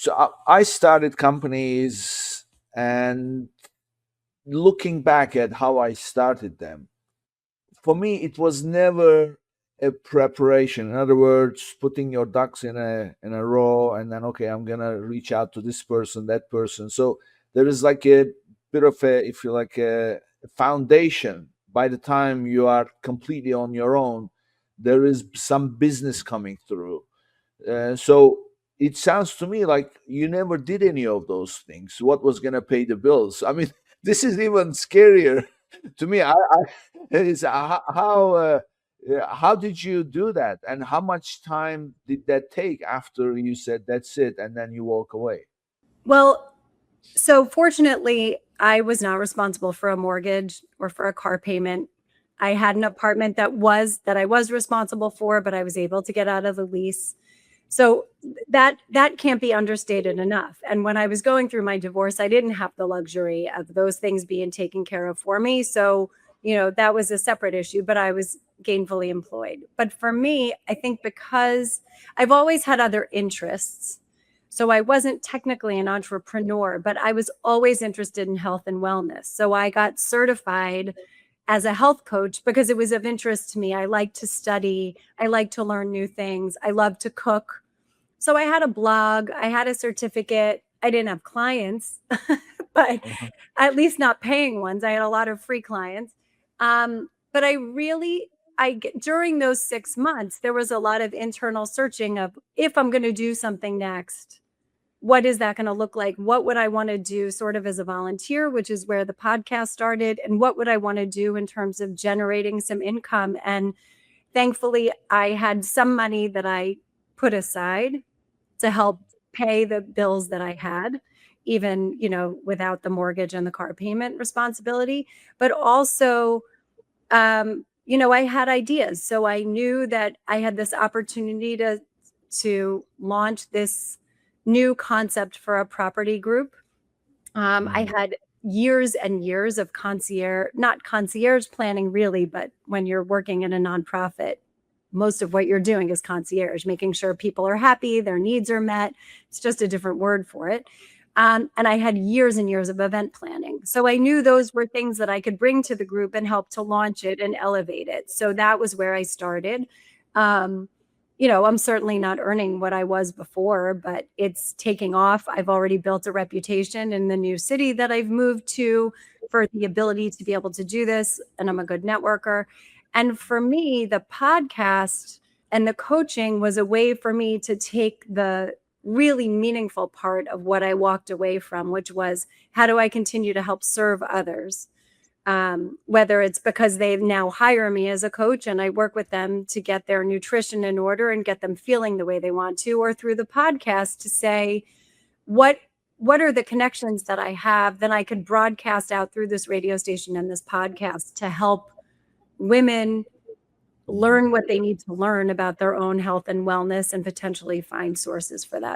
So I started companies, and looking back at how I started them, for me, it was never a preparation. In other words, putting your ducks in a row, and then, okay, I'm gonna reach out to this person, that person. So there is like a bit of a, if you like, a foundation. By the time you are completely on your own, there is some business coming through. So it sounds to me like you never did any of those things. What was going to pay the bills? I mean, this is even scarier to me. It's how did you do that, and how much time did that take after you said that's it, and then you walk away? Well, so fortunately, I was not responsible for a mortgage or for a car payment. I had an apartment that I was responsible for, but I was able to get out of the lease. So that can't be understated enough. And when I was going through my divorce, I didn't have the luxury of those things being taken care of for me. So, that was a separate issue, but I was gainfully employed. But for me, I think because I've always had other interests, so I wasn't technically an entrepreneur, but I was always interested in health and wellness. So I got certified as a health coach because it was of interest to me. I like to study, I like to learn new things, I love to cook. So I had a blog, I had a certificate. I didn't have clients, but Mhm. at least not paying ones. I had a lot of free clients. But during those 6 months, there was a lot of internal searching of, if I'm going to do something next, what is that going to look like? What would I want to do sort of as a volunteer, which is where the podcast started? And what would I want to do in terms of generating some income? And thankfully, I had some money that I put aside to help pay the bills that I had, even, without the mortgage and the car payment responsibility. But also, I had ideas. So I knew that I had this opportunity to launch this new concept for a property group. I Mhm. had years and years of not concierge planning really, but when you're working in a nonprofit, most of what you're doing is concierge, making sure people are happy, their needs are met. It's just a different word for it. And I had years and years of event planning. So I knew those were things that I could bring to the group and help to launch it and elevate it. So that was where I started. Um, I'm certainly not earning what I was before, but it's taking off. I've already built a reputation in the new city that I've moved to for the ability to be able to do this. And I'm a good networker. And for me, the podcast and the coaching was a way for me to take the really meaningful part of what I walked away from, which was, how do I continue to help serve others? Whether it's because they now hire me as a coach and I work with them to get their nutrition in order and get them feeling the way they want to, or through the podcast to say, what what are the connections that I have that I could broadcast out through this radio station and this podcast to help women learn what they need to learn about their own health and wellness and potentially find sources for that.